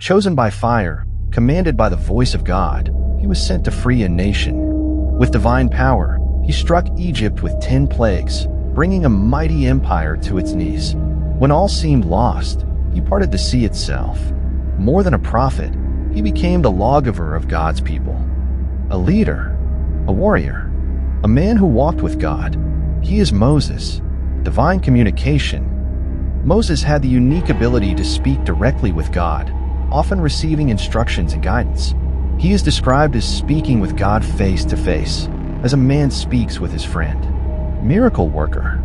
Chosen by fire, commanded by the voice of God, he was sent to free a nation. With divine power, he struck Egypt with 10 plagues, bringing a mighty empire to its knees. When all seemed lost, he parted the sea itself. More than a prophet, he became the lawgiver of God's people. A leader, a warrior, a man who walked with God. He is Moses. Divine communication. Moses had the unique ability to speak directly with God, often receiving instructions and guidance. He is described as speaking with God face to face, as a man speaks with his friend. Miracle worker.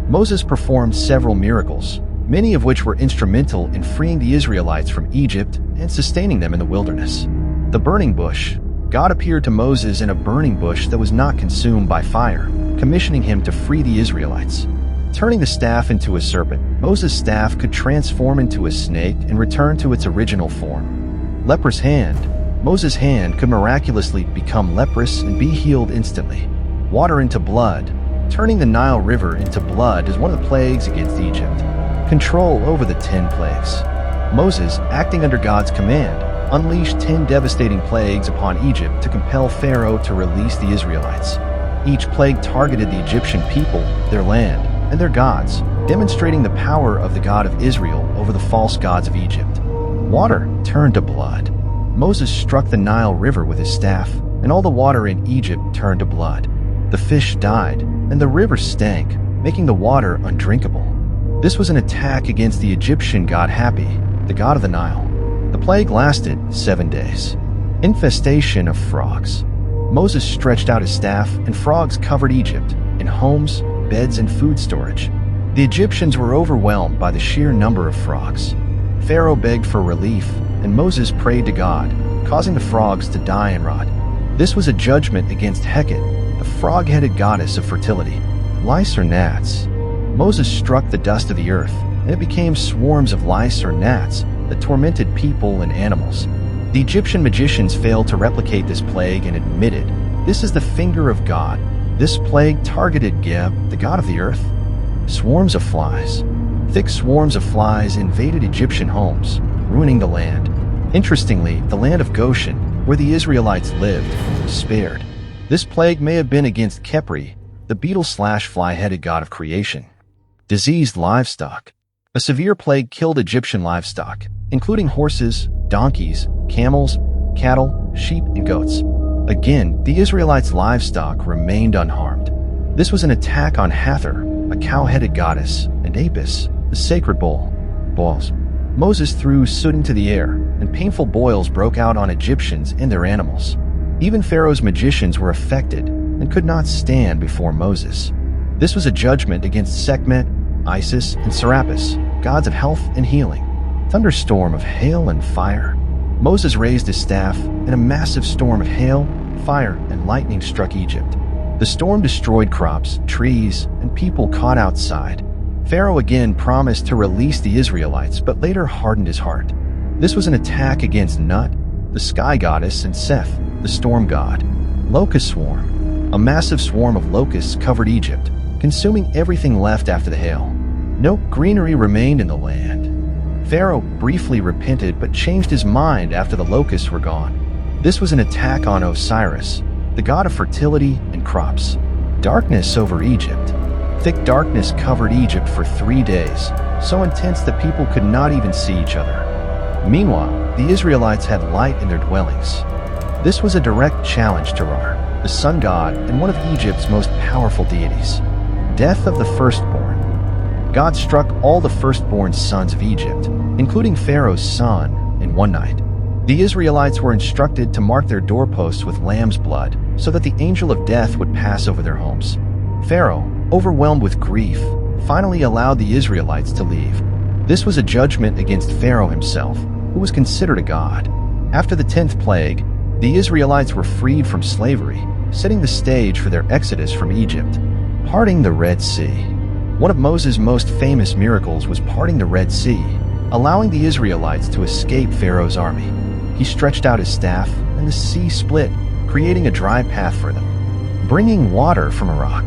Moses performed several miracles, many of which were instrumental in freeing the Israelites from Egypt and sustaining them in the wilderness. The burning bush. God appeared to Moses in a burning bush that was not consumed by fire, commissioning him to free the Israelites. Turning the staff into a serpent, Moses' staff could transform into a snake and return to its original form. Leper's hand. Moses' hand could miraculously become leprous and be healed instantly. Water into blood. Turning the Nile River into blood is one of the plagues against Egypt. Control over the 10 plagues. Moses, acting under God's command, unleashed 10 devastating plagues upon Egypt to compel Pharaoh to release the Israelites. Each plague targeted the Egyptian people, their land, and their gods, demonstrating the power of the God of Israel over the false gods of Egypt. Water turned to blood. Moses struck the Nile River with his staff, and all the water in Egypt turned to blood. The fish died, and the river stank, making the water undrinkable. This was an attack against the Egyptian god Hapi, the god of the Nile. The plague lasted 7 days. Infestation of frogs. Moses stretched out his staff, and frogs covered Egypt, in homes, beds, and food storage. The Egyptians were overwhelmed by the sheer number of frogs. Pharaoh begged for relief, and Moses prayed to God, causing the frogs to die and rot. This was a judgment against Hecate, the frog-headed goddess of fertility. Lice or gnats. Moses struck the dust of the earth, and it became swarms of lice or gnats that tormented people and animals. The Egyptian magicians failed to replicate this plague and admitted, "This is the finger of God." This plague targeted Geb, the god of the earth. Swarms of flies. Thick swarms of flies invaded Egyptian homes, ruining the land. Interestingly, the land of Goshen, where the Israelites lived, was spared. This plague may have been against Khepri, the beetle/fly-headed god of creation. Diseased livestock. A severe plague killed Egyptian livestock, including horses, donkeys, camels, cattle, sheep, and goats. Again, the Israelites' livestock remained unharmed. This was an attack on Hathor, a cow-headed goddess, and Apis, the sacred bull. Balls. Moses threw soot into the air, and painful boils broke out on Egyptians and their animals. Even Pharaoh's magicians were affected and could not stand before Moses. This was a judgment against Sekhmet, Isis, and Serapis, gods of health and healing. Thunderstorm of hail and fire. Moses raised his staff, and a massive storm of hail, fire, and lightning struck Egypt. The storm destroyed crops, trees, and people caught outside. Pharaoh again promised to release the Israelites, but later hardened his heart. This was an attack against Nut, the sky goddess, and Seth, the storm god. Locust swarm. A massive swarm of locusts covered Egypt, consuming everything left after the hail. No greenery remained in the land. Pharaoh briefly repented but changed his mind after the locusts were gone. This was an attack on Osiris, the god of fertility and crops. Darkness over Egypt. Thick darkness covered Egypt for 3 days, so intense that people could not even see each other. Meanwhile, the Israelites had light in their dwellings. This was a direct challenge to Ra, the sun god and one of Egypt's most powerful deities. Death of the firstborn. God struck all the firstborn sons of Egypt, including Pharaoh's son, in one night. The Israelites were instructed to mark their doorposts with lamb's blood so that the angel of death would pass over their homes. Pharaoh, overwhelmed with grief, finally allowed the Israelites to leave. This was a judgment against Pharaoh himself, who was considered a god. After the 10th plague, the Israelites were freed from slavery, setting the stage for their exodus from Egypt. Parting the Red Sea. One of Moses' most famous miracles was parting the Red Sea, allowing the Israelites to escape Pharaoh's army. He stretched out his staff, and the sea split, creating a dry path for them, bringing water from a rock.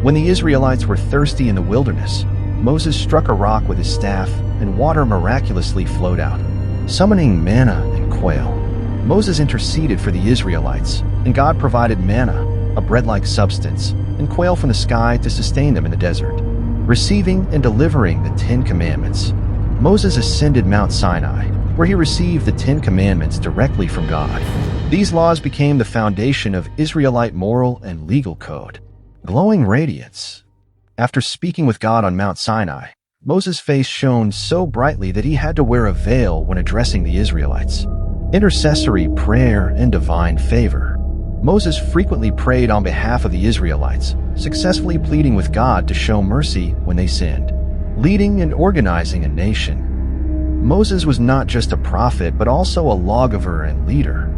When the Israelites were thirsty in the wilderness, Moses struck a rock with his staff, and water miraculously flowed out. Summoning manna and quail. Moses interceded for the Israelites, and God provided manna, a bread-like substance, and quail from the sky to sustain them in the desert. Receiving and delivering the 10 Commandments. Moses ascended Mount Sinai, where he received the 10 Commandments directly from God. These laws became the foundation of Israelite moral and legal code. Glowing radiance. After speaking with God on Mount Sinai, Moses' face shone so brightly that he had to wear a veil when addressing the Israelites. Intercessory prayer and divine favor. Moses frequently prayed on behalf of the Israelites, successfully pleading with God to show mercy when they sinned. Leading and organizing a nation. Moses was not just a prophet, but also a lawgiver and leader.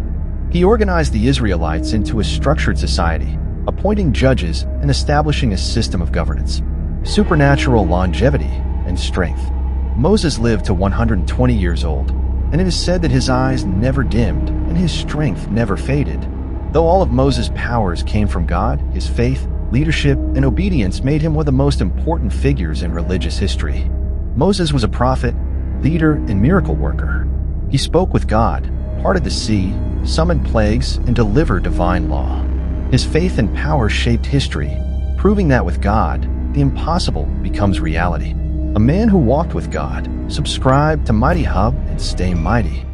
He organized the Israelites into a structured society, appointing judges and establishing a system of governance. Supernatural longevity and strength. Moses lived to 120 years old, and it is said that his eyes never dimmed and his strength never faded. Though all of Moses' powers came from God, his faith, leadership, and obedience made him one of the most important figures in religious history. Moses was a prophet, leader, and miracle worker. He spoke with God, parted the sea, summoned plagues, and delivered divine law. His faith and power shaped history, proving that with God, the impossible becomes reality. A man who walked with God, subscribed to Mighty Hub, and stay mighty.